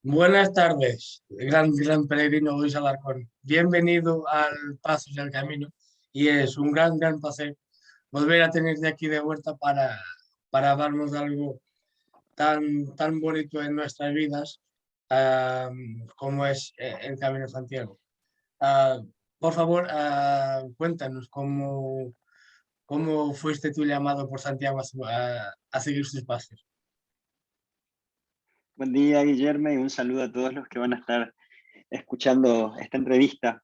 Buenas tardes, gran peregrino Luis Alarcón. Bienvenido al Paso del Camino y es un gran placer volver a tenerte aquí de vuelta para hablarnos de algo tan bonito en nuestras vidas, como es el Camino de Santiago. Ah, por favor, cuéntanos cómo fuiste tú llamado por Santiago a seguir sus pasos. Buen día, Guillermo, y un saludo a todos los que van a estar escuchando esta entrevista.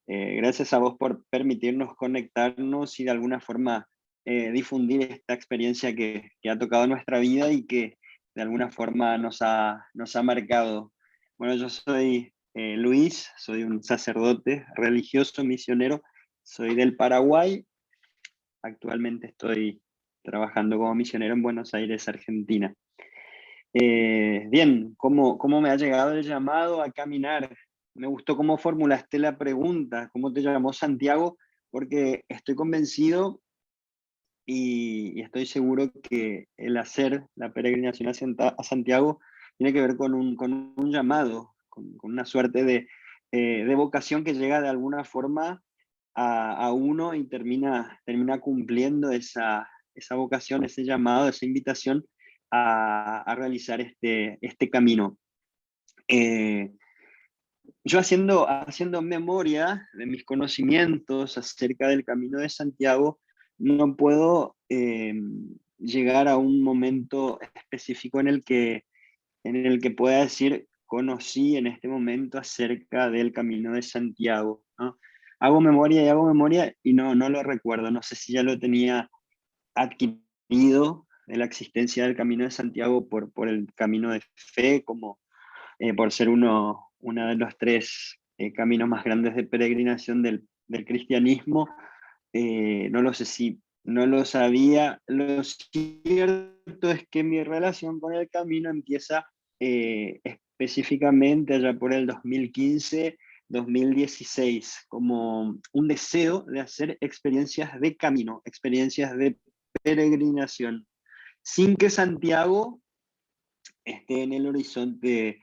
Gracias a vos por permitirnos conectarnos y de alguna forma difundir esta experiencia que ha tocado nuestra vida y que de alguna forma nos ha marcado. Bueno, yo soy Luis, soy un sacerdote religioso misionero, soy del Paraguay. Actualmente estoy trabajando como misionero en Buenos Aires, Argentina. Bien, ¿cómo me ha llegado el llamado a caminar? Me gustó cómo formulaste la pregunta, cómo te llamó Santiago, porque estoy convencido y estoy seguro que el hacer la peregrinación a Santiago tiene que ver con un llamado, con una suerte de vocación que llega de alguna forma a uno y termina cumpliendo esa vocación, ese llamado, esa invitación a realizar este camino. Eh, yo haciendo memoria de mis conocimientos acerca del Camino de Santiago, no puedo llegar a un momento específico en el que pueda decir, conocí en este momento acerca del Camino de Santiago, ¿no? Hago memoria y no lo recuerdo. No sé si ya lo tenía adquirido de la existencia del Camino de Santiago por el camino de fe, como por ser uno de los tres caminos más grandes de peregrinación del cristianismo. No lo sé si no lo sabía. Lo cierto es que mi relación con el camino empieza específicamente allá por el 2015-2016, como un deseo de hacer experiencias de camino, experiencias de peregrinación, sin que Santiago esté en el horizonte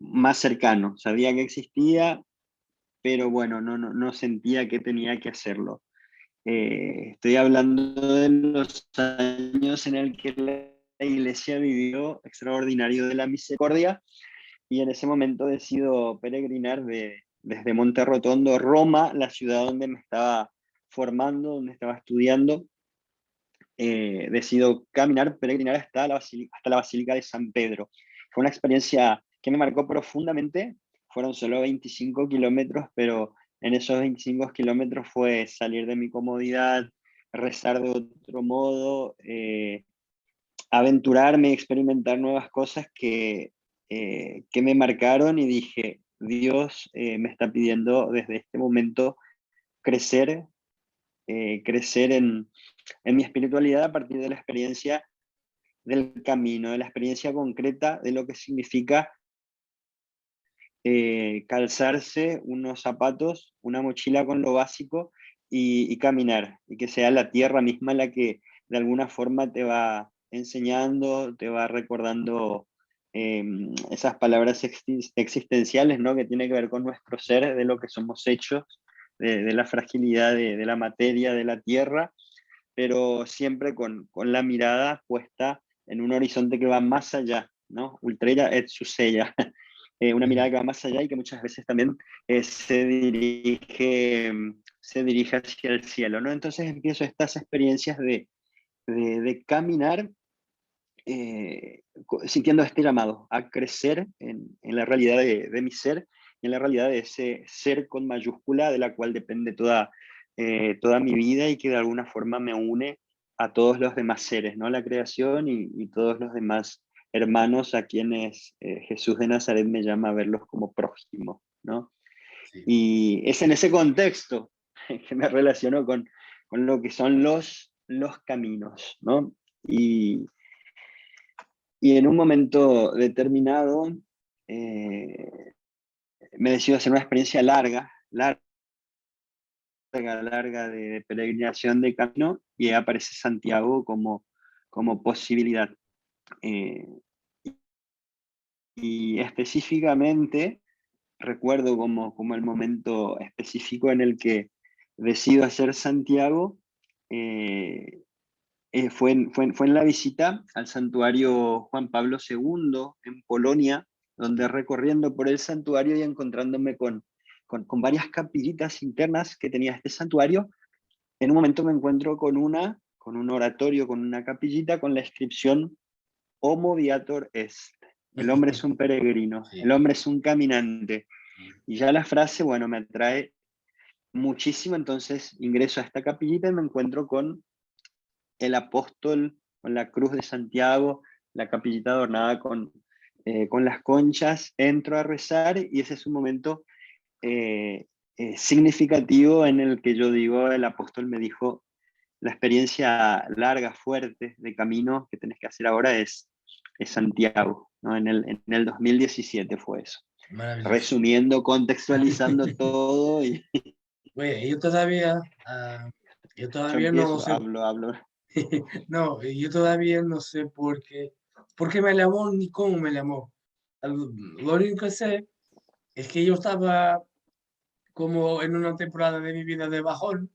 más cercano. Sabía que existía, pero bueno, no sentía que tenía que hacerlo. Estoy hablando de los años en el que la iglesia vivió extraordinario de la misericordia, y en ese momento decido peregrinar desde Monterrotondo, Roma, la ciudad donde me estaba formando, donde estaba estudiando. Decido caminar, peregrinar hasta la Basílica de San Pedro. Fue una experiencia que me marcó profundamente. Fueron solo 25 kilómetros, pero en esos 25 kilómetros fue salir de mi comodidad, rezar de otro modo, aventurarme, experimentar nuevas cosas que me marcaron, y dije, Dios me está pidiendo desde este momento crecer, crecer en mi espiritualidad a partir de la experiencia del camino, de la experiencia concreta de lo que significa calzarse unos zapatos, una mochila con lo básico y caminar, y que sea la tierra misma la que de alguna forma te va enseñando, te va recordando esas palabras existenciales, ¿no? Que tiene que ver con nuestro ser, de lo que somos hechos, de la fragilidad de la materia, de la tierra, pero siempre con la mirada puesta en un horizonte que va más allá, ¿no? Ultrera et sucella. Una mirada que va más allá y que muchas veces también se dirige hacia el cielo, ¿no? Entonces empiezo estas experiencias de caminar, sintiendo este llamado a crecer en la realidad de mi ser, y en la realidad de ese ser con mayúscula, de la cual depende toda mi vida, y que de alguna forma me une a todos los demás seres, ¿no? La creación y todos los demás hermanos a quienes Jesús de Nazaret me llama a verlos como prójimos, ¿no? Sí. Y es en ese contexto que me relaciono con lo que son los caminos, ¿no? Y en un momento determinado eh, me decido hacer una experiencia larga de peregrinación de camino, y aparece Santiago como posibilidad. Eh, y específicamente recuerdo como el momento específico en el que decido hacer Santiago. Fue en la visita al santuario Juan Pablo II en Polonia, donde recorriendo por el santuario y encontrándome con varias capillitas internas que tenía este santuario, en un momento me encuentro con un oratorio, con una capillita con la inscripción Homo viator est. El hombre es un peregrino, el Sí. hombre es un caminante. Y ya la frase, bueno, me atrae muchísimo, entonces ingreso a esta capillita y me encuentro con el apóstol, con la cruz de Santiago, la capillita adornada con las conchas, entro a rezar y ese es un momento significativo en el que yo digo, el apóstol me dijo, la experiencia larga, fuerte de camino que tenés que hacer ahora es Santiago, ¿no? En el 2017 fue eso. Maravilloso. Resumiendo, contextualizando todo y Oye, yo yo todavía no empiezo, sé, hablo. no, yo todavía no sé por qué me llamó ni cómo me llamó. Lo único que sé es que yo estaba como en una temporada de mi vida de bajón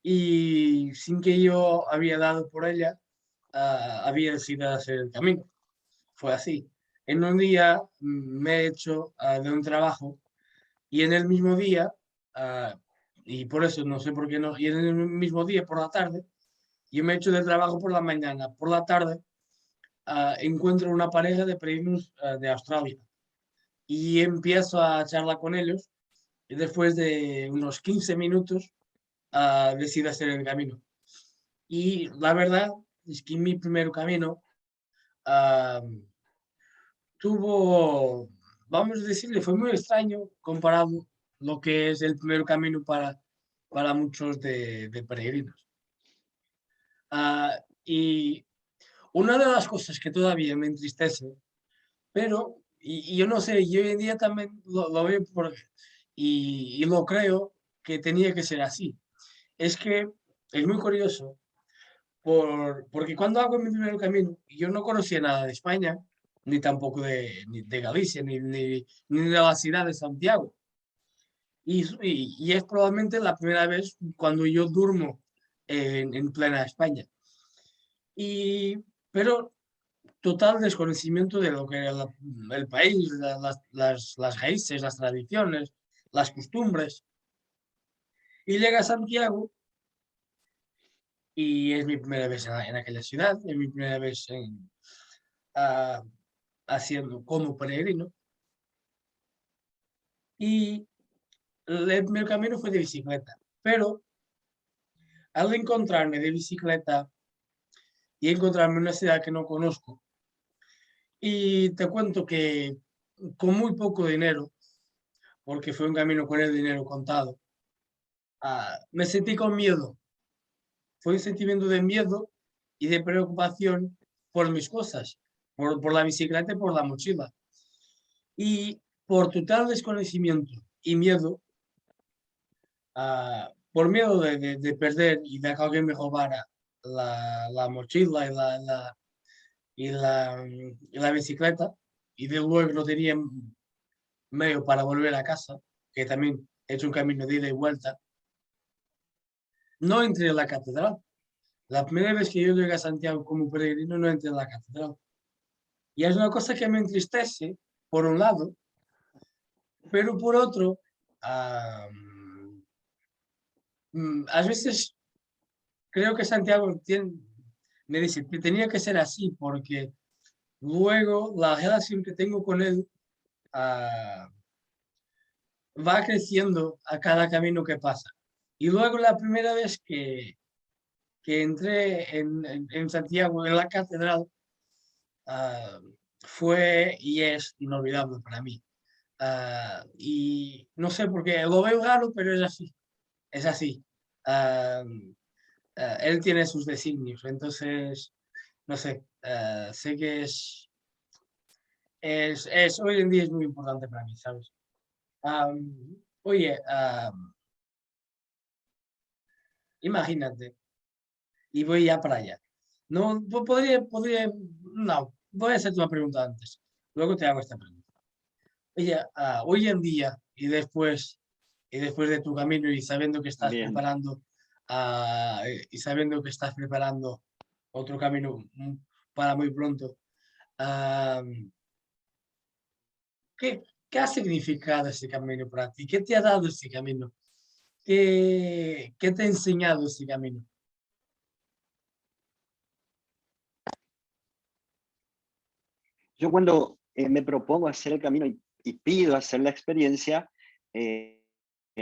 y sin que yo había dado por ella, había decidido hacer el camino. Fue así. En un día me he hecho de un trabajo y en el mismo día, ah, y por eso no sé por qué no, y en el mismo día por la tarde, yo me he hecho de trabajo por la mañana, por la tarde encuentro una pareja de peregrinos de Australia y empiezo a charlar con ellos y después de unos 15 minutos decido hacer el camino. Y la verdad es que mi primer camino ah, tuvo, vamos a decirle, fue muy extraño comparado lo que es el primer camino para muchos de peregrinos. Y una de las cosas que todavía me entristece, pero, y yo no sé, yo hoy en día también lo veo y lo creo que tenía que ser así, es que es muy curioso porque cuando hago mi primer camino, yo no conocía nada de España, ni tampoco ni de Galicia, ni de la ciudad de Santiago. Y es probablemente la primera vez cuando yo durmo en plena España. Y, pero total desconocimiento de lo que era el país, las raíces, las tradiciones, las costumbres. Y llega a Santiago y es mi primera vez en aquella ciudad, es mi primera vez ah, haciendo como peregrino. Y el primer camino fue de bicicleta, pero al encontrarme de bicicleta y encontrarme en una ciudad que no conozco, y te cuento que con muy poco dinero, porque fue un camino con el dinero contado, me sentí con miedo. Fue un sentimiento de miedo y de preocupación por mis cosas, por la bicicleta y por la mochila. Y por total desconocimiento y miedo, por miedo de perder y de que alguien me robara la mochila y la bicicleta, y de luego no tenía medio para volver a casa, que también he hecho un camino de ida y vuelta, no entré en la catedral. La primera vez que yo llegué a Santiago como peregrino no entré en la catedral. Y es una cosa que me entristece, por un lado, pero por otro, ah, a veces creo que Santiago me dice que tenía que ser así, porque luego la relación que tengo con él ah, va creciendo a cada camino que pasa. Y luego la primera vez que entré en Santiago, en la catedral, ah, fue y es inolvidable para mí. Y no sé por qué, lo veo raro, pero es así, es así. Ah, Él tiene sus designios, entonces, no sé, sé que hoy en día es muy importante para mí, ¿sabes? Oye, imagínate, y voy ya para allá. No, no, voy a hacerte una pregunta antes. luego te hago esta pregunta. Oye, hoy en día y después de tu camino y sabiendo que estás Bien. preparando, y sabiendo que estás preparando otro camino para muy pronto, ah, ¿qué, qué ha significado ese camino para ti? ¿Qué te ha dado ese camino? ¿Qué te ha enseñado ese camino? Yo cuando me propongo hacer el camino y pido hacer la experiencia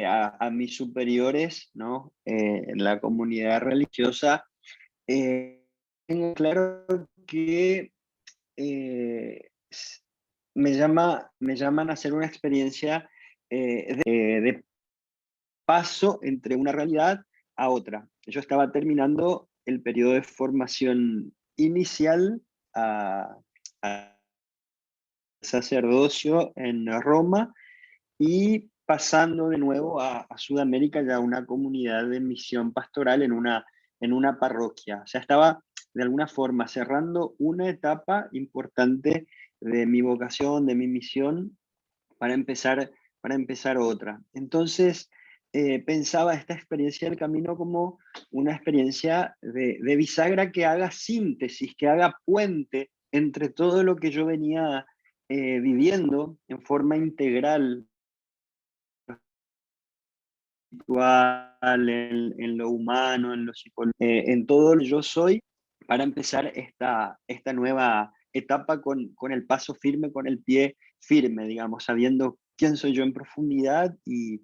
a mis superiores, ¿no? En la comunidad religiosa, eh, tengo claro que s- me llaman a hacer una experiencia de paso entre una realidad a otra. Yo estaba terminando el periodo de formación inicial a, a sacerdocio en Roma y pasando de nuevo a Sudamérica, ya una comunidad de misión pastoral en una parroquia. O sea, estaba de alguna forma cerrando una etapa importante de mi vocación, de mi misión, para empezar, para empezar otra. Entonces, pensaba esta experiencia del camino como una experiencia de bisagra que haga síntesis, que haga puente entre todo lo que yo venía viviendo en forma integral, en lo humano, en lo psicológico, en todo lo que yo soy, para empezar esta nueva etapa con el paso firme, con el pie firme, digamos, sabiendo quién soy yo en profundidad y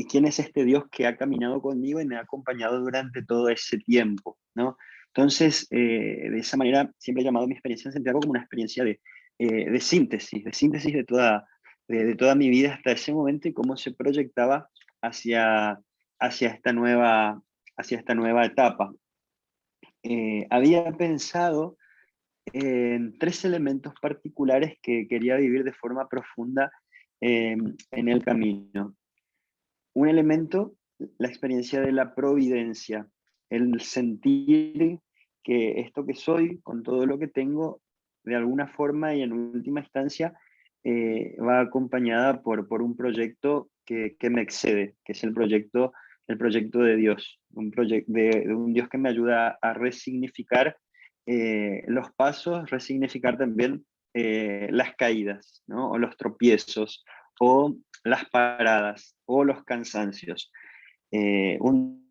quién es este Dios que ha caminado conmigo y me ha acompañado durante todo ese tiempo, ¿no? Entonces, de esa manera, siempre he llamado mi experiencia en Santiago como una experiencia de síntesis de toda mi vida hasta ese momento y cómo se proyectaba hacia, hacia hacia esta nueva etapa. Había pensado en tres elementos particulares que quería vivir de forma profunda en el camino. Un elemento, la experiencia de la providencia, el sentir que esto que soy, con todo lo que tengo, de alguna forma y en última instancia, va acompañada por un proyecto que me excede, que es el proyecto de Dios, un proyecto de un Dios que me ayuda a resignificar los pasos, resignificar también las caídas, ¿no? O los tropiezos, o las paradas o los cansancios. Un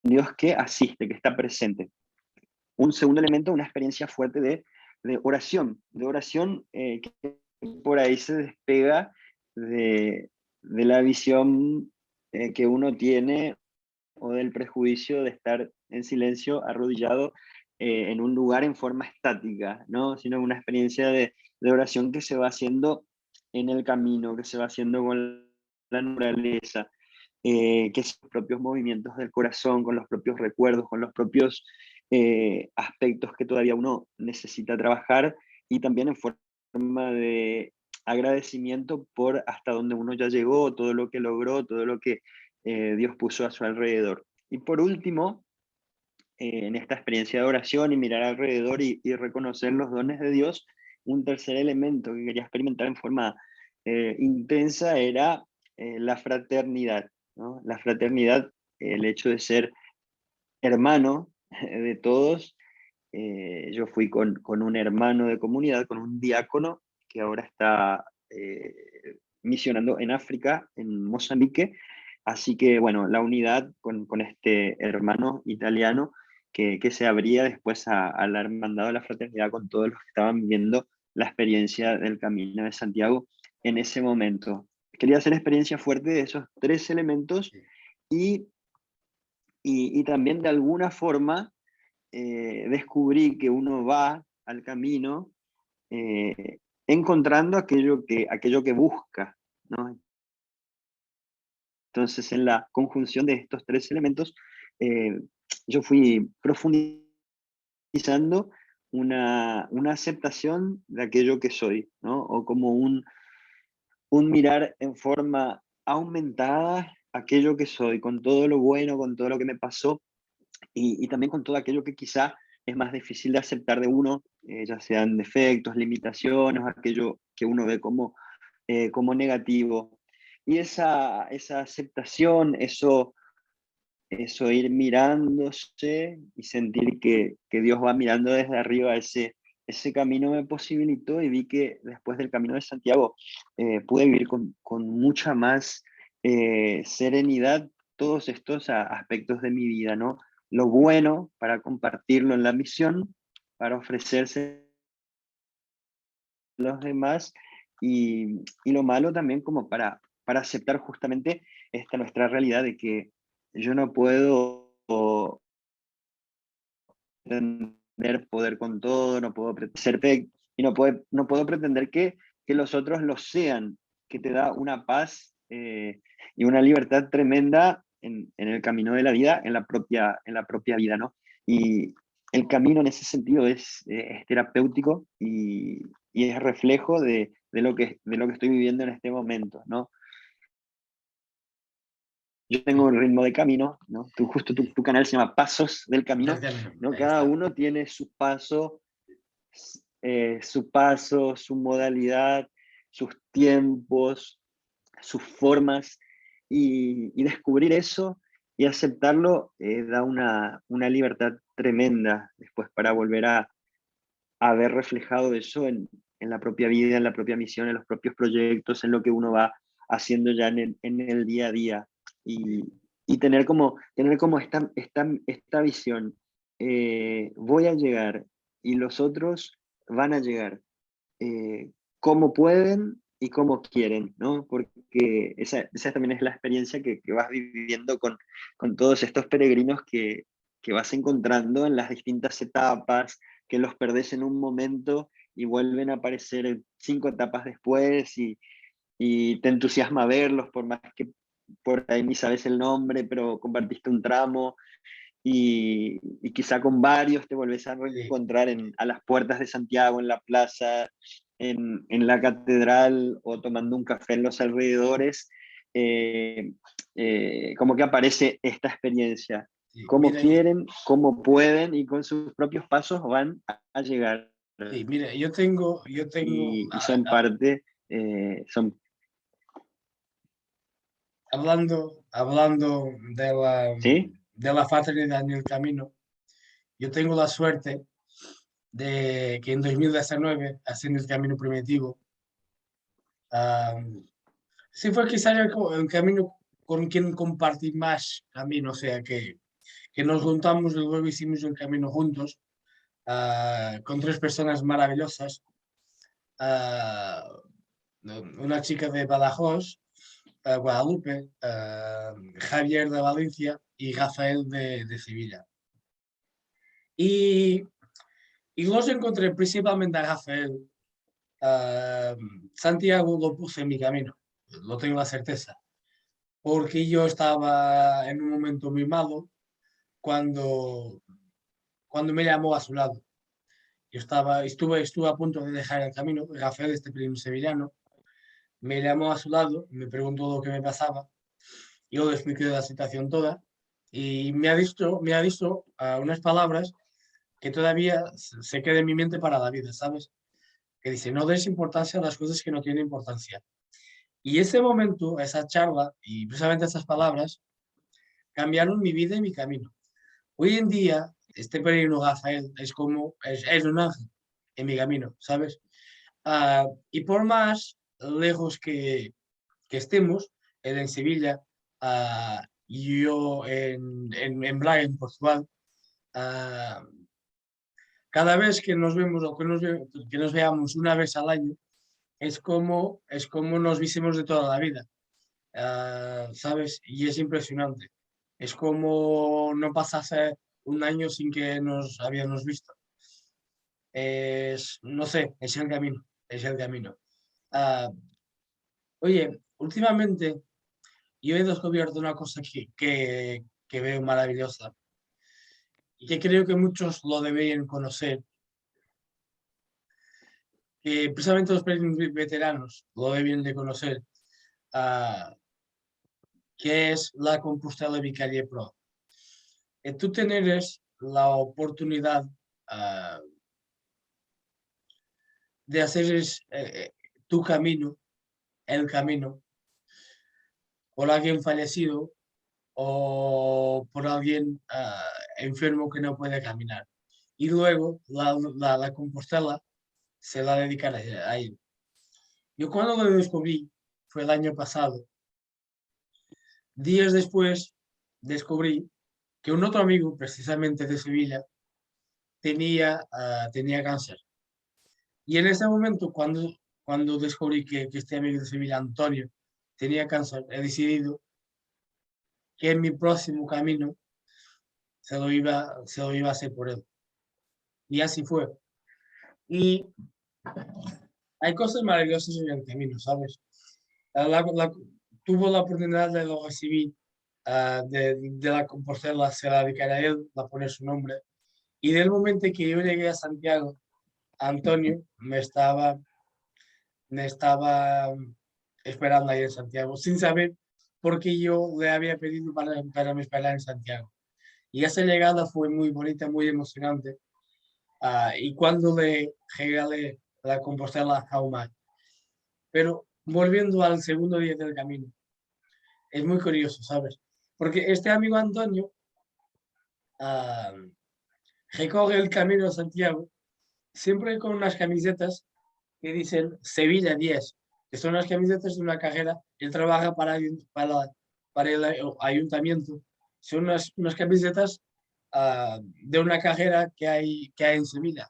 Dios que asiste, que está presente. Un segundo elemento, una experiencia fuerte de oración que por ahí se despega de la visión que uno tiene o del prejuicio de estar en silencio, arrodillado en un lugar en forma estática, ¿no? Sino una experiencia de oración que se va haciendo en el camino, que se va haciendo con la naturaleza, que son los propios movimientos del corazón, con los propios recuerdos, con los propios aspectos que todavía uno necesita trabajar y también en forma de agradecimiento por hasta donde uno ya llegó, todo lo que logró, todo lo que Dios puso a su alrededor. Y por último, en esta experiencia de oración y mirar alrededor y reconocer los dones de Dios, un tercer elemento que quería experimentar en forma intensa era la fraternidad, ¿no? La fraternidad, el hecho de ser hermano de todos. Yo fui con un hermano de comunidad, con un diácono que ahora está misionando en África, en Mozambique. Así que, bueno, la unidad con este hermano italiano que se abría después a la hermandad de la fraternidad con todos los que estaban viviendo la experiencia del Camino de Santiago en ese momento. Quería hacer experiencia fuerte de esos tres elementos y, y también de alguna forma descubrí que uno va al camino encontrando aquello que busca, ¿no? Entonces, en la conjunción de estos tres elementos, eh, yo fui profundizando una aceptación de aquello que soy, ¿no? O como un mirar en forma aumentada aquello que soy, con todo lo bueno, con todo lo que me pasó y también con todo aquello que quizá es más difícil de aceptar de uno, ya sean defectos, limitaciones, aquello que uno ve como negativo. Y esa aceptación, eso ir mirándose y sentir que Dios va mirando desde arriba, ese camino me posibilitó y vi que después del Camino de Santiago pude vivir con mucha más serenidad todos estos aspectos de mi vida, ¿no? Lo bueno para compartirlo en la misión, para ofrecerse a los demás y lo malo también como para aceptar justamente esta nuestra realidad de que yo no puedo pretender poder con todo, no puedo ser perfecto y no puedo pretender que los otros lo sean, que te da una paz y una libertad tremenda en el camino de la vida, en la propia vida, ¿no? Y el camino en ese sentido es terapéutico y es reflejo de lo que estoy viviendo en este momento, ¿no? Yo tengo un ritmo de camino, ¿no? Justo tu canal se llama Pasos del Camino, Del camino, ¿no? ahí Cada está. uno tiene su paso, su modalidad, sus tiempos, sus formas, y descubrir eso y aceptarlo da una libertad tremenda después para volver a ver reflejado eso en la propia vida, en la propia misión, en los propios proyectos, en lo que uno va haciendo ya en el día a día. Y, y tener como esta visión. Voy a llegar y los otros van a llegar como pueden y como quieren, ¿no? Porque esa también es la experiencia que vas viviendo con todos estos peregrinos que vas encontrando en las distintas etapas, que los perdés en un momento y vuelven a aparecer 5 etapas después y te entusiasma verlos, por más que por ahí ni sabes el nombre, pero compartiste un tramo y quizá con varios te volvés a Sí. reencontrar a las puertas de Santiago, en la plaza, en la catedral o tomando un café en los alrededores, eh, como que aparece esta experiencia. Sí, Cómo mira, quieren, cómo pueden y con sus propios pasos van a llegar. sí, mira, yo tengo, Y son parte, son, hablando ¿sí? de la fraternidad en el camino, yo tengo la suerte de que en 2019, haciendo el camino primitivo, ah, sí fue quizás el camino con quien compartí más camino, o sea, que nos juntamos y luego hicimos el camino juntos, con tres personas maravillosas, ah, una chica de Badajoz, Guadalupe, Javier de Valencia y Rafael de Sevilla. Y, y los encontré principalmente a Rafael. Ah, Santiago lo puse en mi camino, lo tengo la certeza, porque yo estaba en un momento muy malo cuando, cuando me llamó a su lado. Estuve a punto de dejar el camino. Rafael, este primo sevillano, me llamó a su lado, me preguntó lo que me pasaba. Yo le expliqué la situación toda y me ha dicho unas palabras que todavía se quedan en mi mente para la vida, ¿sabes? Que dice, no des importancia a las cosas que no tienen importancia. Y ese momento, esa charla y precisamente esas palabras cambiaron mi vida y mi camino. Hoy en día, este peregrino Rafael es un ángel en mi camino, ¿sabes? Y por más lejos que estemos, él en Sevilla y yo en Braga, en Portugal, ah, cada vez que nos vemos o que nos veamos una vez al año, es como nos visimos de toda la vida, ¿sabes? Y es impresionante. Es como no pasase un año sin que nos habíamos visto. No sé, es el camino, es el camino. Ah, Oye, últimamente yo he descubierto una cosa que veo maravillosa y que creo que muchos lo deberían conocer, que precisamente los veteranos lo deben de conocer, ah, que es la Compostela Vicaria Pro. Tú tienes la oportunidad de hacer tu camino, el camino, por alguien fallecido o por alguien enfermo que no puede caminar. Y luego la Compostela se la dedicará a él. Yo cuando lo descubrí, fue el año pasado, días después descubrí que un otro amigo, precisamente de Sevilla, tenía cáncer. Y en ese momento, cuando descubrí que este amigo de Sevilla, Antonio, tenía cáncer, he decidido que en mi próximo camino se lo iba a hacer por él. Y así fue. Y hay cosas maravillosas en el camino, ¿sabes? Tuvo la oportunidad de lo recibir, de la Compostela, se la dedicará a él, va a poner su nombre. Y del momento que yo llegué a Santiago, Antonio me estaba esperando ahí en Santiago, sin saber por qué yo le había pedido para me esperar en Santiago. Y esa llegada fue muy bonita, muy emocionante. Y cuando le regalé la Compostela a Omar. Pero volviendo al segundo día del camino, es muy curioso, ¿sabes? Porque este amigo Antonio ah, recorre el camino a Santiago siempre con unas camisetas que dicen Sevilla 10, que son las camisetas de una cajera. Él trabaja para el ayuntamiento. Son unas camisetas de una cajera que hay en Sevilla.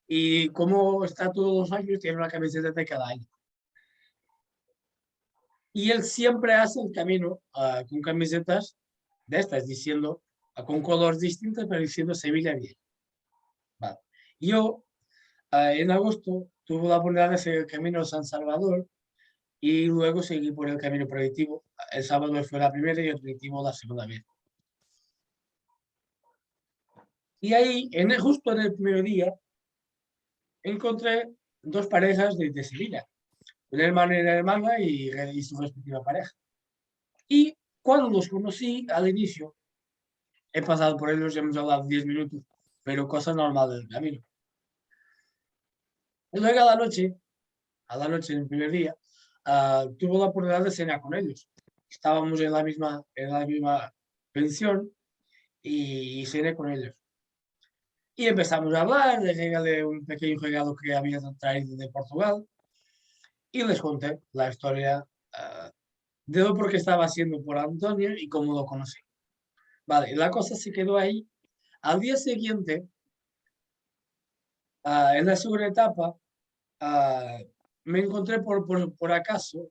Y como está todos los años, tiene una camiseta de cada año. Y él siempre hace el camino con camisetas de estas, diciendo, con colores distintos, pero diciendo Sevilla bien. Vale. Yo, en agosto, tuve la oportunidad de hacer el camino a San Salvador y luego seguí por el camino predictivo. El sábado fue la primera y el predictivo la segunda vez. Y ahí, justo en el primer día, encontré dos parejas de Sevilla, un hermano y una hermana y su respectiva pareja. Y cuando los conocí al inicio, he pasado por ellos, hemos hablado 10 minutos, pero cosas normales del camino. Y luego a la noche, en el primer día, tuve la oportunidad de cenar con ellos. Estábamos en la misma pensión y cené con ellos. Y empezamos a hablar, les regalé un pequeño regalo que había traído de Portugal y les conté la historia de lo por qué estaba haciendo por Antonio y cómo lo conocí. Vale, la cosa se quedó ahí. Al día siguiente, en la segunda etapa, ah, me encontré por acaso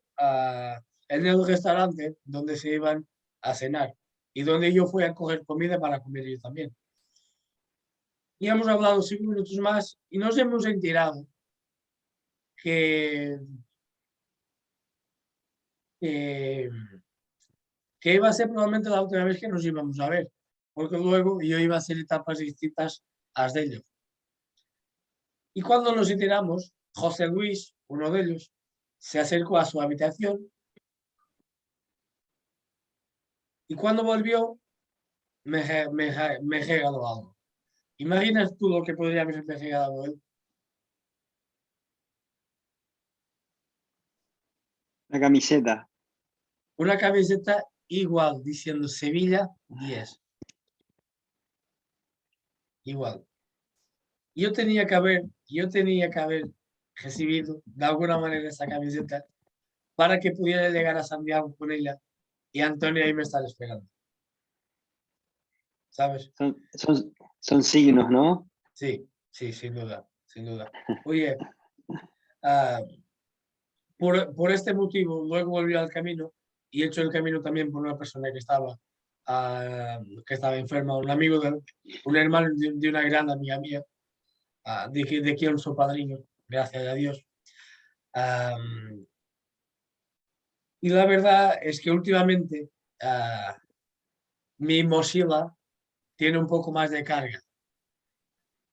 en el restaurante donde se iban a cenar y donde yo fui a coger comida para comer yo también. Y hemos hablado 5 minutos más y nos hemos enterado que, que, que iba a ser probablemente la última vez que nos íbamos a ver, porque luego yo iba a hacer etapas distintas a las de ellos. Y cuando nos enteramos, José Luis, uno de ellos, se acercó a su habitación y cuando volvió me regaló algo. ¿Imaginas tú lo que podría haberme regalado él? La camiseta. Una camiseta igual, diciendo Sevilla 10. Igual. Yo tenía que haber recibido de alguna manera esa camiseta para que pudiera llegar a Santiago con ella y Antonio ahí me está esperando. ¿Sabes? Son signos, ¿no? Sí, sí, sin duda, sin duda. Oye, ah, por este motivo, luego volví al camino y he hecho el camino también por una persona que estaba enferma, un hermano de una gran amiga mía, de quien soy padrino, gracias a Dios. Am, y la verdad es que últimamente mi mochila tiene un poco más de carga.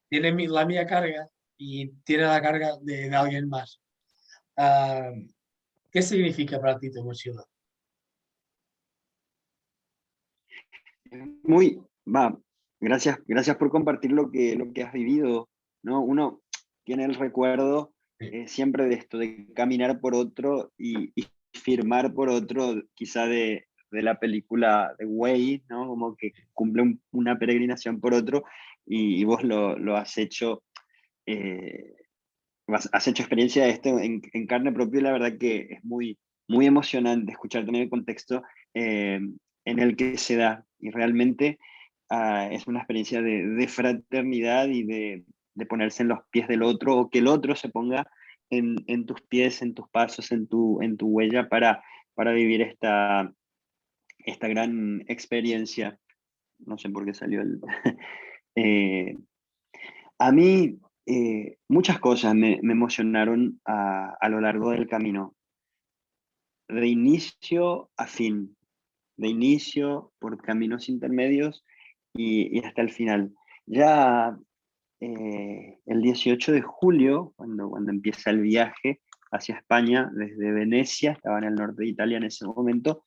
Tiene la mía carga y tiene la carga de alguien más. Am, ¿Qué significa para ti tu mochila? Muy, va, gracias por compartir lo que has vivido, ¿no? Uno tiene el recuerdo Sí, siempre de esto, de caminar por otro y firmar por otro, quizá de la película de Way, ¿no? Como que cumple una peregrinación por otro y vos lo has hecho, eh, has hecho experiencia de esto en carne propia y la verdad que es muy, muy emocionante escuchar también el contexto eh, en el que se da y realmente es una experiencia de fraternidad y de ponerse en los pies del otro o que el otro se ponga en tus pies, en tus pasos, en tu huella para vivir esta gran experiencia. No sé por qué salió el... Eh, a mí muchas cosas me emocionaron a lo largo del camino, de inicio a fin, de inicio por caminos intermedios y hasta el final. Ya el 18 de julio, cuando empieza el viaje hacia España desde Venecia, estaba en el norte de Italia en ese momento,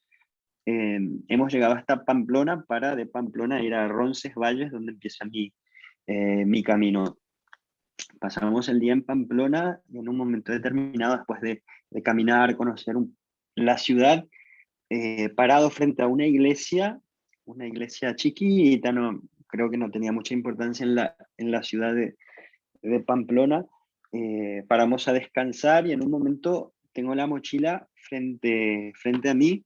hemos llegado hasta Pamplona para de Pamplona ir a Roncesvalles, donde empieza mi camino. Pasamos el día en Pamplona y en un momento determinado, después de caminar, conocer la ciudad, parado frente a una iglesia chiquita, no, creo que no tenía mucha importancia en la ciudad de Pamplona, paramos a descansar y en un momento tengo la mochila frente a mí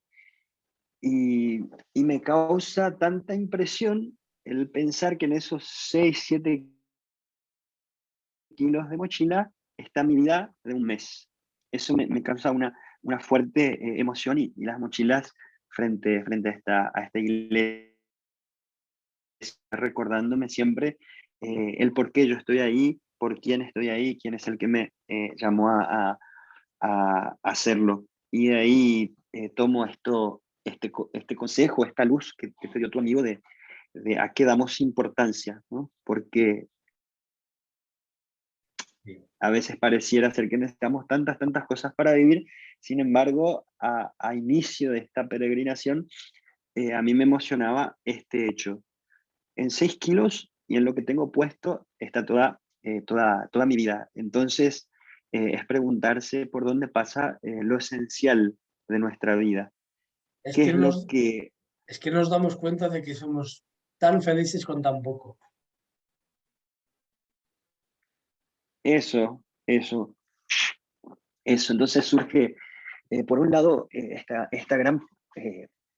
y, y me causa tanta impresión el pensar que en esos 6 7 kilos de mochila está mi vida de un mes. Eso me causa una fuerte emoción y las mochilas frente a esta iglesia, recordándome siempre el por qué yo estoy ahí, por quién estoy ahí, quién es el que me llamó a hacerlo. Y de ahí tomo este consejo, esta luz que te dio tu amigo de a qué damos importancia, ¿no? Porque sí. a veces pareciera ser que necesitamos tantas cosas para vivir. Sin embargo, a inicio de esta peregrinación, a mí me emocionaba este hecho. En 6 kilos y en lo que tengo puesto está toda mi vida. Entonces, es preguntarse por dónde pasa lo esencial de nuestra vida. Es ¿Qué que es lo nos, que es que nos damos cuenta de que somos tan felices con tan poco. eso, eso? Entonces surge, por un lado, esta gran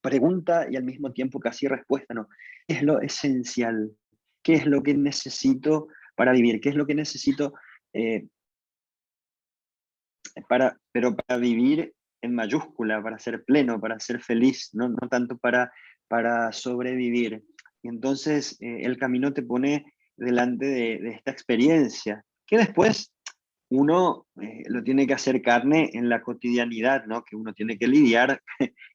pregunta y al mismo tiempo casi respuesta, ¿no? ¿Qué es lo esencial? ¿Qué es lo que necesito para vivir? ¿Qué es lo que necesito eh, pero para vivir en mayúscula, para ser pleno, para ser feliz, no tanto para sobrevivir? Y entonces el camino te pone delante de esta experiencia, que después uno lo tiene que hacer carne en la cotidianidad, ¿no? Que uno tiene que lidiar,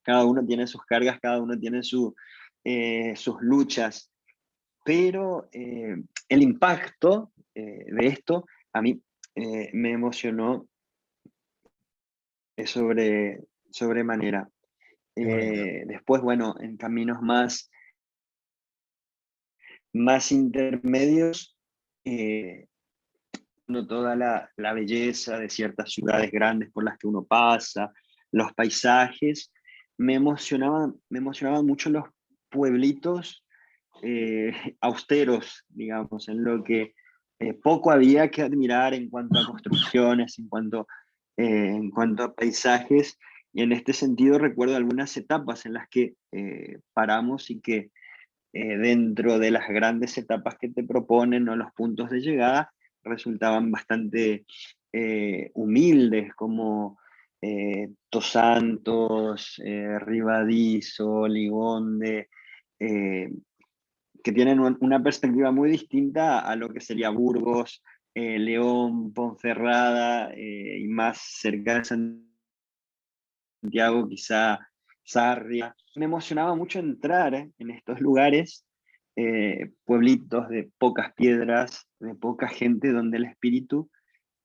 cada uno tiene sus cargas, cada uno tiene sus luchas, pero el impacto de esto a mí me emocionó sobremanera. Qué bonito. Después, bueno, en caminos más intermedios, eh, no toda la belleza de ciertas ciudades grandes por las que uno pasa, los paisajes, me emocionaban mucho los pueblitos austeros, digamos, en lo que poco había que admirar en cuanto a construcciones, en cuanto a paisajes. Y en este sentido recuerdo algunas etapas en las que paramos y que dentro de las grandes etapas que te proponen o los puntos de llegada resultaban bastante humildes, como Tosantos, Ribadizo, Ligonde, eh, que tienen una perspectiva muy distinta a lo que sería Burgos, León, Ponferrada y más cerca de Santiago, quizá Sarria. Me emocionaba mucho entrar en estos lugares, pueblitos de pocas piedras, de poca gente, donde el espíritu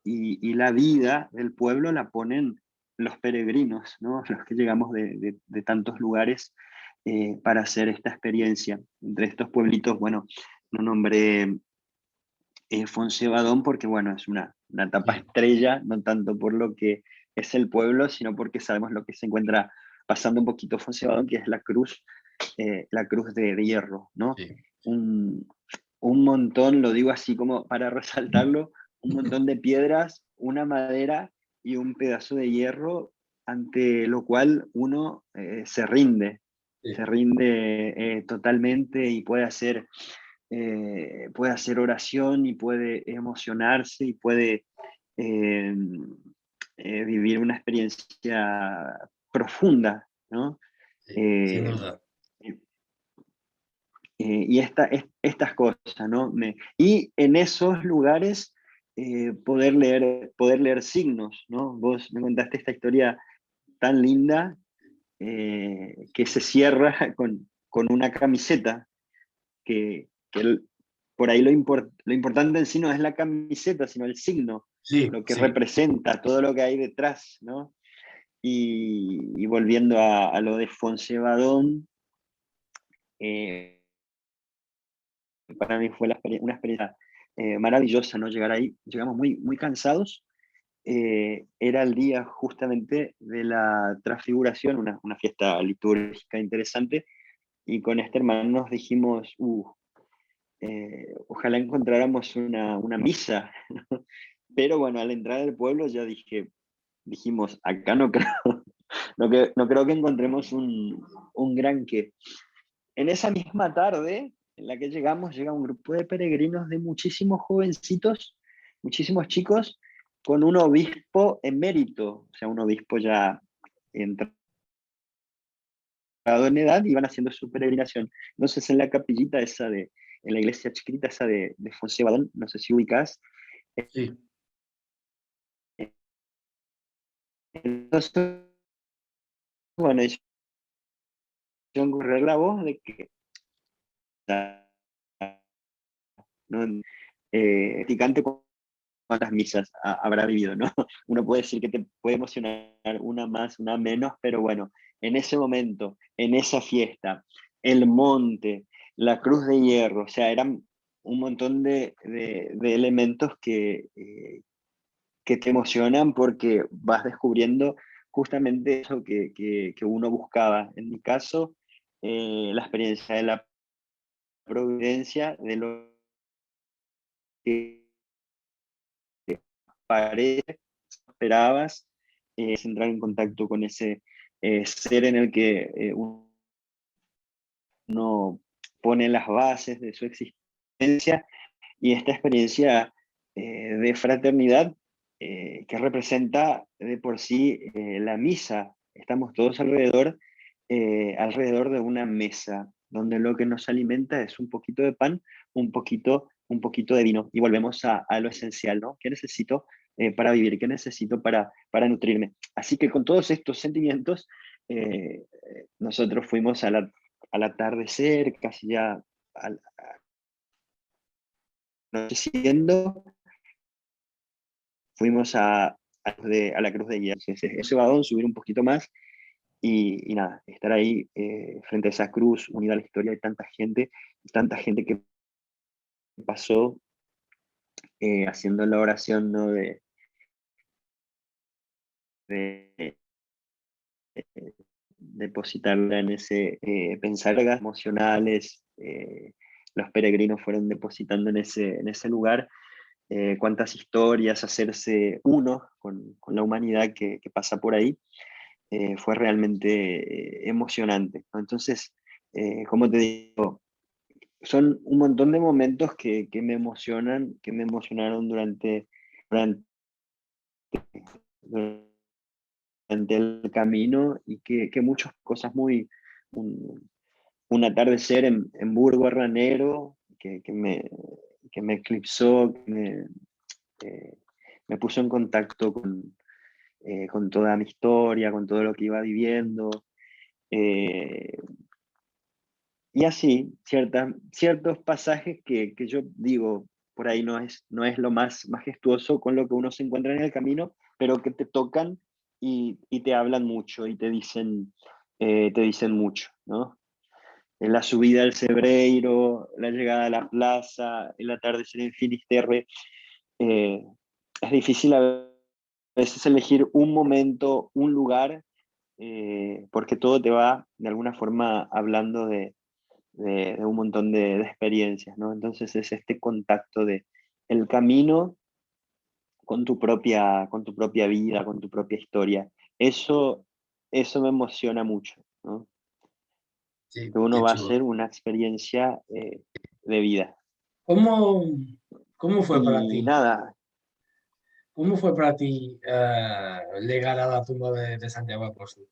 y la vida del pueblo la ponen los peregrinos, ¿no? Los que llegamos de tantos lugares para hacer esta experiencia. Entre estos pueblitos, bueno, no nombré Foncebadón porque, bueno, es una etapa estrella, no tanto por lo que es el pueblo, sino porque sabemos lo que se encuentra pasando un poquito Foncebadón, que es la cruz de hierro, ¿no? Sí. Un, un montón, lo digo así como para resaltarlo, un montón de piedras, una madera y un pedazo de hierro ante lo cual uno Sí. se rinde totalmente y puede hacer oración y puede emocionarse y puede eh, vivir una experiencia profunda, ¿no? Sí, sin Eh, duda. y estas cosas, ¿no? Y en esos lugares poder leer signos, ¿no? Vos me contaste esta historia tan linda que se cierra con una camiseta que por ahí lo importante en sí no es la camiseta, sino el signo, Sí, lo que sí. representa, todo lo que hay detrás, ¿no? Y volviendo a lo de Foncebadón, eh, para mí fue una experiencia maravillosa, ¿no? Llegar ahí, llegamos muy, muy cansados. Era el día justamente de la transfiguración, una fiesta litúrgica interesante, y con este hermano nos dijimos, ojalá encontráramos una misa. Pero bueno, al entrar al pueblo ya dijimos, acá no creo, no creo que encontremos un gran qué. En esa misma tarde en la que llegamos, llega un grupo de peregrinos de muchísimos jovencitos, muchísimos chicos, con un obispo emérito, o sea, un obispo ya entrado en edad, y van haciendo su peregrinación. Entonces, en la capillita esa en la iglesia chiquita esa de Foncebadón, no sé si ubicás, Sí. entonces, bueno, hicieron correr la voz de que ¿no? Practicante cuántas misas habrá vivido, ¿no? Uno puede decir que te puede emocionar una más, una menos, pero bueno, en ese momento, en esa fiesta, el monte, la cruz de hierro, o sea, eran un montón de elementos que te emocionan porque vas descubriendo justamente eso que uno buscaba. En mi caso, la experiencia de la providencia, de lo que parece, esperabas, es entrar en contacto con ese ser en el que uno pone las bases de su existencia, y esta experiencia de fraternidad que representa de por sí la misa. Estamos todos alrededor de una mesa, donde lo que nos alimenta es un poquito de pan, un poquito de vino, y volvemos a lo esencial, ¿no? ¿Qué necesito para vivir? ¿Qué necesito para nutrirme? Así que con todos estos sentimientos, nosotros fuimos al atardecer, casi ya al anocheciendo, fuimos a la Cruz de Guía. Ese vagón, subir un poquito más y nada, estar ahí frente a esa cruz, unida a la historia de tanta gente que pasó haciendo la oración, ¿no? De depositarla en ese pensar emocionales. Los peregrinos fueron depositando en ese lugar cuántas historias, hacerse uno con la humanidad que pasa por ahí, fue realmente emocionante, ¿no? Entonces, como te digo, son un montón de momentos que me emocionan, que me emocionaron durante, durante el camino, y que muchas cosas un, un atardecer en Burgo Arranero que me eclipsó, eh, me puso en contacto con toda mi historia, con todo lo que iba viviendo. eh, y así, ciertos pasajes que yo digo, por ahí no es lo más majestuoso con lo que uno se encuentra en el camino, pero que te tocan y te hablan mucho y te dicen mucho, ¿no? la subida al Cebreiro, la llegada a la plaza, el atardecer en Finisterre. Eh, es difícil a veces elegir un momento, un lugar, porque todo te va de alguna forma hablando de un montón de experiencias, ¿no? Entonces es este contacto de el camino con tu propia vida, con tu propia historia. Eso, eso me emociona mucho, ¿no? Sí, Que uno qué va a chulo. hacer una experiencia de vida. ¿Cómo, cómo fue para Y ti? nada, ¿Cómo fue para ti llegar a la tumba de Santiago Apóstol?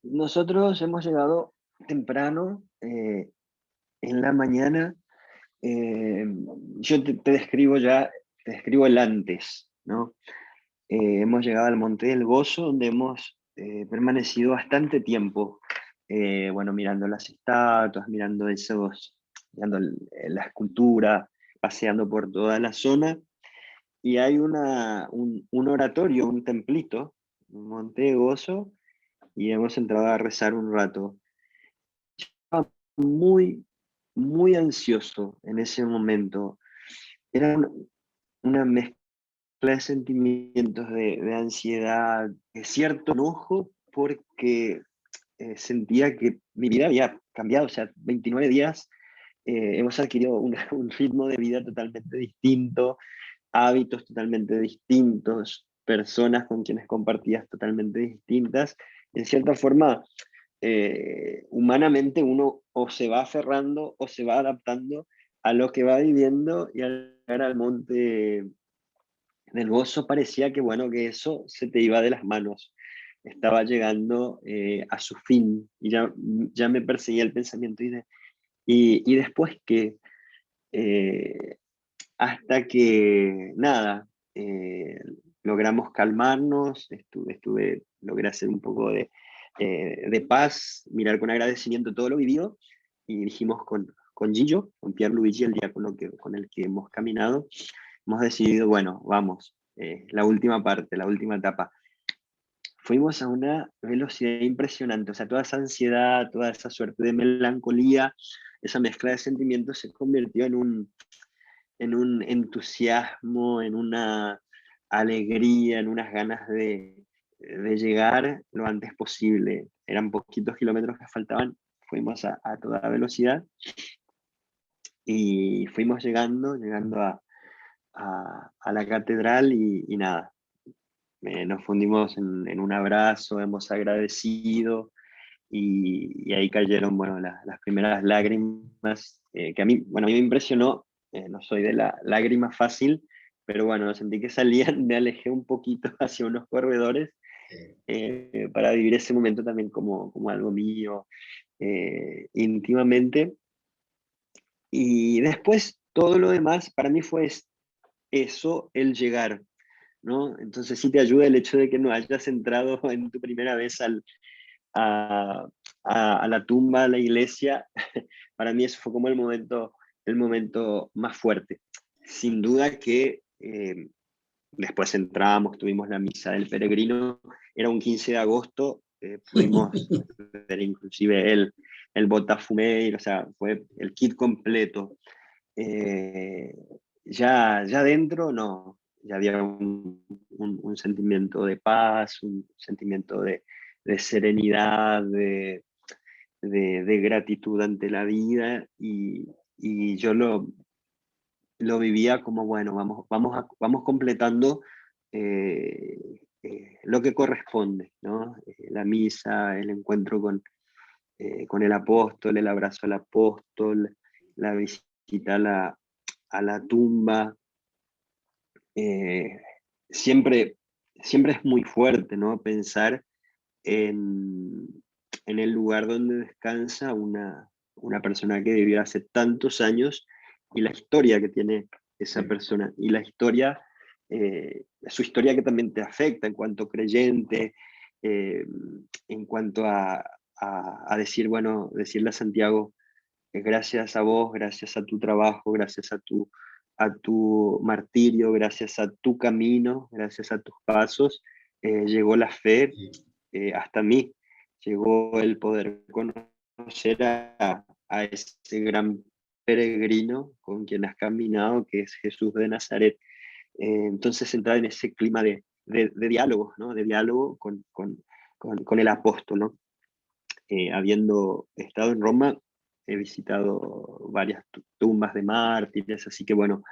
nosotros hemos llegado temprano, en la mañana. eh, yo te describo ya, te describo el antes, ¿no? Hemos llegado al Monte del Gozo, donde hemos permanecido bastante tiempo, bueno, mirando las estatuas, mirando esos, mirando la escultura, paseando por toda la zona, y hay un oratorio, un templito, un Monte de Gozo, y hemos entrado a rezar un rato. Estaba muy, muy ansioso en ese momento. Era una mezcla de sentimientos de ansiedad, de cierto enojo, porque sentía que mi vida había cambiado, o sea, 29 días, hemos adquirido un ritmo de vida totalmente distinto, hábitos totalmente distintos, personas con quienes compartías totalmente distintas. En cierta forma, humanamente uno o se va aferrando o se va adaptando a lo que va viviendo, y al llegar al monte del Gozo parecía que, bueno, que eso se te iba de las manos. Estaba llegando a su fin y ya me perseguía el pensamiento y después que, eh, hasta que, nada, eh, logramos calmarnos, logré hacer un poco de paz, mirar con agradecimiento todo lo vivido, y dijimos con Gillo, con Pierre Luigi, el diácono con el que hemos caminado, hemos decidido, bueno, vamos, la última parte, la última etapa. Fuimos a una velocidad impresionante, o sea, toda esa ansiedad, toda esa suerte de melancolía, esa mezcla de sentimientos se convirtió en un entusiasmo, en una alegría, en unas ganas de llegar lo antes posible. Eran poquitos kilómetros que faltaban, fuimos a toda velocidad y fuimos llegando a la catedral y nada, nos fundimos en un abrazo, hemos agradecido y ahí cayeron, bueno, las primeras lágrimas, que a mí, bueno, a mí me impresionó, no soy de la lágrima fácil, pero bueno, sentí que salían, me alejé un poquito hacia unos corredores para vivir ese momento también como algo mío, íntimamente. Y después todo lo demás para mí fue eso, el llegar, ¿no? Entonces sí te ayuda el hecho de que no hayas entrado en tu primera vez a, a la tumba, a la iglesia. Para mí eso fue como el momento más fuerte. Sin duda que después entramos, tuvimos la misa del peregrino, era un 15 de agosto, pudimos ver inclusive el Botafumeiro, o sea, fue el kit completo. Eh, ya dentro, no, ya había un sentimiento de paz, un sentimiento de serenidad, de gratitud ante la vida, y yo lo vivía como, bueno, vamos completando lo que corresponde, ¿no? La misa, el encuentro con el apóstol, el abrazo al apóstol, la visita a la tumba. eh, siempre, siempre es muy fuerte, ¿no? Pensar en, en el lugar donde descansa una persona que vivió hace tantos años, y la historia que tiene esa Sí. persona, y la historia, su historia que también te afecta en cuanto creyente, eh, en cuanto a decir, bueno, decirle a Santiago, gracias a vos, gracias a tu trabajo, gracias a tu martirio, gracias a tu camino, gracias a tus pasos, llegó la fe, Sí. hasta mí llegó el poder conocer a ese gran peregrino con quien has caminado, que es Jesús de Nazaret. Entonces entrar en ese clima de diálogo, ¿no? De diálogo con el apóstol, ¿no? Habiendo estado en Roma, he visitado varias tumbas de mártires, así que bueno,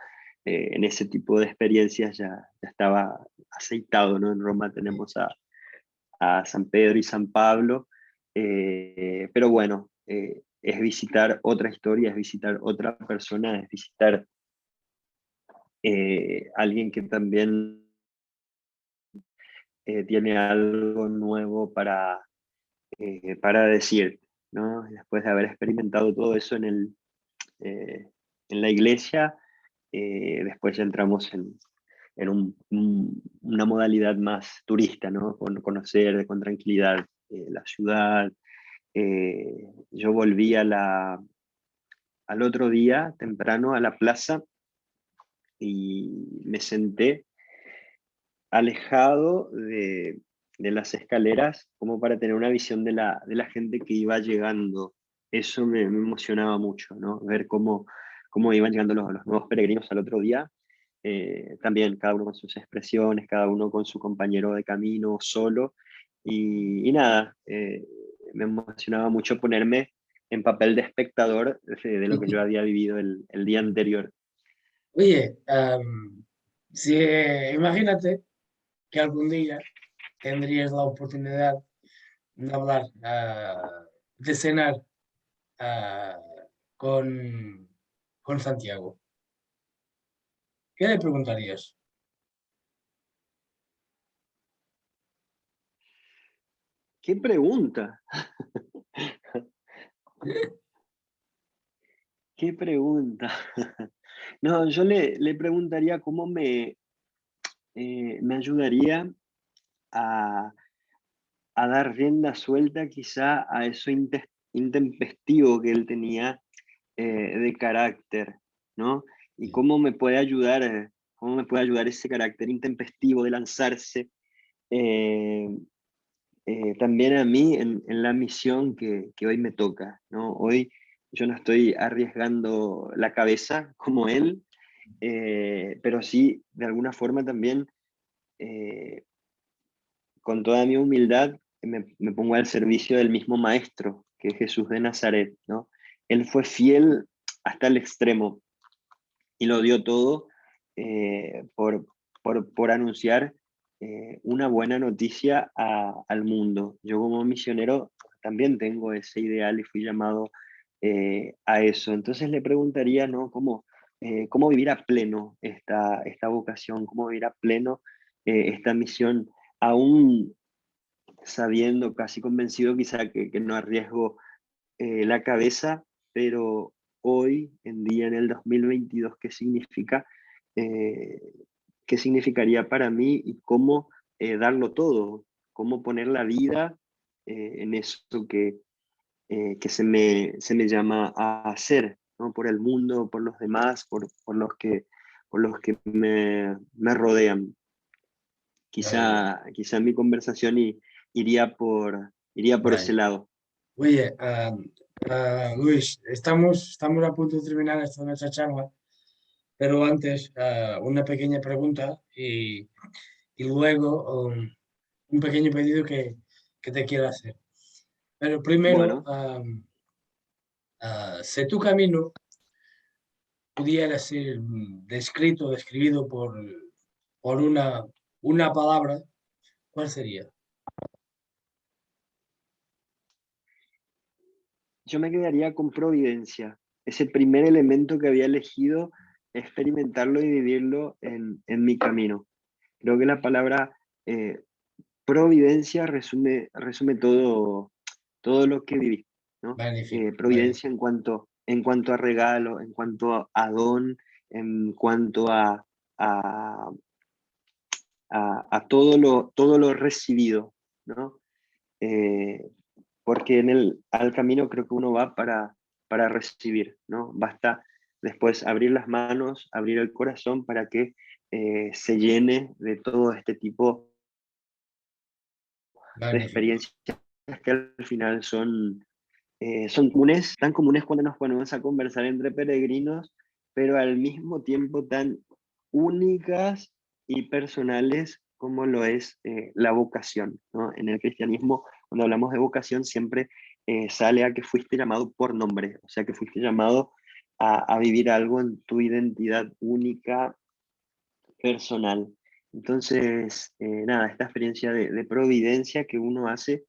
en ese tipo de experiencias ya estaba aceitado, ¿no? En Roma tenemos a San Pedro y San Pablo, pero bueno, es visitar otra historia, es visitar otra persona, es visitar alguien que también tiene algo nuevo para decir, ¿no? Después de haber experimentado todo eso en la iglesia, después ya entramos en una modalidad más turista, ¿no? Conocer con tranquilidad la ciudad. Yo volví al otro día temprano a la plaza y me senté alejado de las escaleras como para tener una visión de la gente que iba llegando. Eso me emocionaba mucho, ¿no? Ver cómo iban llegando los nuevos peregrinos al otro día. También cada uno con sus expresiones, cada uno con su compañero de camino, solo. Y nada, me emocionaba mucho ponerme en papel de espectador de lo que yo había vivido el día anterior. Oye, si, imagínate que algún día tendrías la oportunidad de hablar, de cenar ah, con, con Santiago. ¿Qué le preguntarías? ¿Qué pregunta? ¿Qué pregunta? No, yo le preguntaría cómo me ayudaría a, a dar rienda suelta quizá a eso intempestivo que él tenía de carácter, ¿no? Y cómo me puede ayudar ese carácter intempestivo de lanzarse eh, también a mí en la misión que hoy me toca, ¿no? Hoy yo no estoy arriesgando la cabeza como él, pero sí, de alguna forma también, eh, con toda mi humildad, me pongo al servicio del mismo Maestro, que es Jesús de Nazaret, ¿no? Él fue fiel hasta el extremo y lo dio todo por anunciar una buena noticia al mundo. Yo como misionero también tengo ese ideal y fui llamado a eso. Entonces le preguntaría, ¿no? ¿Cómo vivir a pleno esta vocación? ¿Cómo vivir a pleno esta misión? Aún sabiendo, casi convencido quizá que no arriesgo la cabeza, pero hoy en día, en el 2022, ¿qué significa? Eh, ¿Qué significaría para mí y cómo darlo todo? ¿Cómo poner la vida en eso que se me llama a hacer, ¿no? Por el mundo, por los demás, por los que me rodean? Vale, Quizá mi conversación iría por ese vale. lado. Oye, Luis, estamos a punto de terminar esta nuestra charla, pero antes una pequeña pregunta y luego un pequeño pedido que te quiero hacer. Pero primero, Bueno, si tu camino pudiera ser descrito, describido por una palabra, ¿cuál sería? yo me quedaría con providencia. Ese primer elemento que había elegido, experimentarlo y vivirlo en mi camino. Creo que la palabra eh, providencia resume todo lo que viví, ¿no? Magnífico, Providencia magnífico. en cuanto a regalo, en cuanto a don, en cuanto a todo lo recibido, ¿no? Eh, Porque al camino creo que uno va para recibir, ¿no? Basta después abrir las manos, abrir el corazón para que se llene de todo este tipo magnífico. experiencias que al final son comunes, tan comunes cuando nos ponemos a conversar entre peregrinos, pero al mismo tiempo tan únicas y personales como lo es la vocación, ¿no? En el cristianismo, cuando hablamos de vocación, siempre sale a que fuiste llamado por nombre, o sea, que fuiste llamado a vivir algo en tu identidad única, personal. Entonces, nada, esta experiencia de providencia que uno hace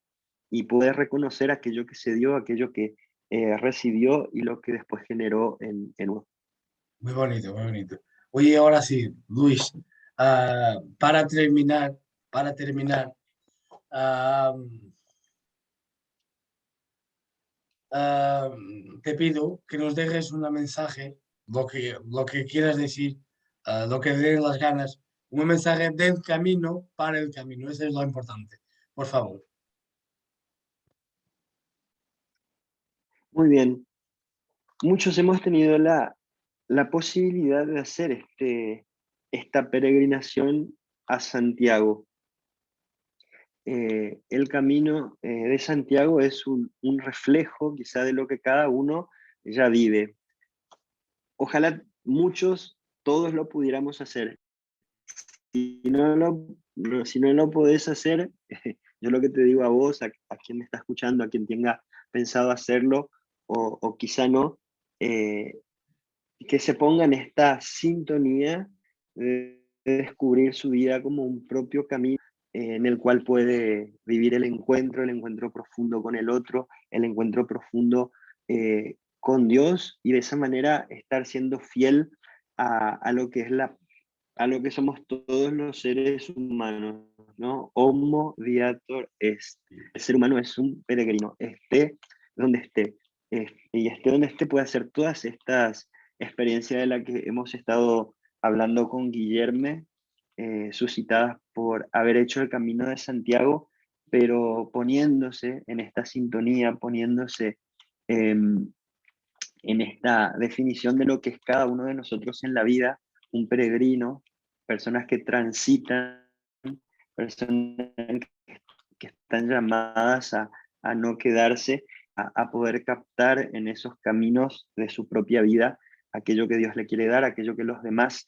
y poder reconocer aquello que se dio, aquello que recibió y lo que después generó en uno. Muy bonito, muy bonito. Oye, ahora sí, Luis, para terminar, para terminar, ah, te pido que nos dejes un mensaje, lo que quieras decir, lo que te den las ganas, un mensaje del camino para el camino. Eso es lo importante. Por favor. Muy bien, muchos hemos tenido la posibilidad de hacer esta peregrinación a Santiago. El camino de Santiago es un reflejo quizá de lo que cada uno ya vive. Ojalá muchos, todos lo pudiéramos hacer. Si no lo podés hacer, yo lo que te digo a vos, a quien me está escuchando, a quien tenga pensado hacerlo o quizá no, eh, que se ponga en esta sintonía de descubrir su vida como un propio camino en el cual puede vivir el encuentro profundo con el otro, el encuentro profundo con Dios y de esa manera estar siendo fiel a lo que es a lo que somos todos los seres humanos, ¿no? Homo viator est. El ser humano es un peregrino, esté donde esté. Y esté donde esté puede hacer todas estas experiencias de las que hemos estado hablando con Guillermo, suscitadas por haber hecho el camino de Santiago, pero poniéndose en esta sintonía, poniéndose en esta definición de lo que es cada uno de nosotros en la vida, un peregrino, personas que transitan, personas que están llamadas a no quedarse, a poder captar en esos caminos de su propia vida aquello que Dios le quiere dar, aquello que los demás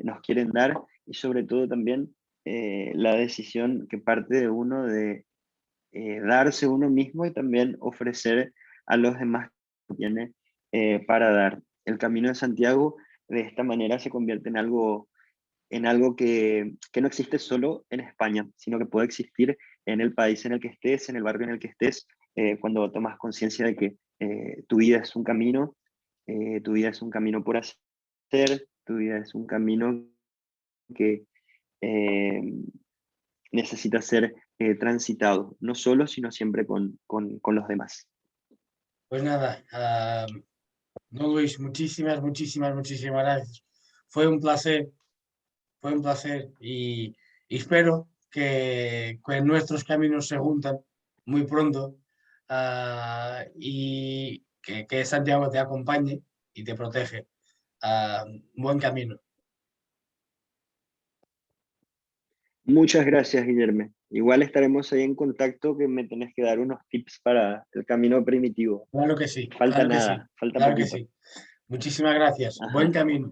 nos quieren dar y sobre todo también la decisión que parte de uno de darse uno mismo y también ofrecer a los demás que tiene para dar. El Camino de Santiago de esta manera se convierte en algo que no existe solo en España, sino que puede existir en el país en el que estés, en el barrio en el que estés, cuando tomas conciencia de que tu vida es un camino, tu vida es un camino por hacer, tu vida es un camino que eh, necesita ser transitado, no solo, sino siempre con los demás. Pues nada, no, Luis, muchísimas, muchísimas, muchísimas gracias. Fue un placer, fue un placer y espero que nuestros caminos se juntan muy pronto y que Santiago te acompañe y te protege. Buen camino. Muchas gracias, Guillermo. Igual estaremos ahí en contacto que me tenés que dar unos tips para el camino primitivo. Claro que sí, Falta claro que sí, nada, falta claro que poquito. sí. Muchísimas gracias. Buen Ajá. camino.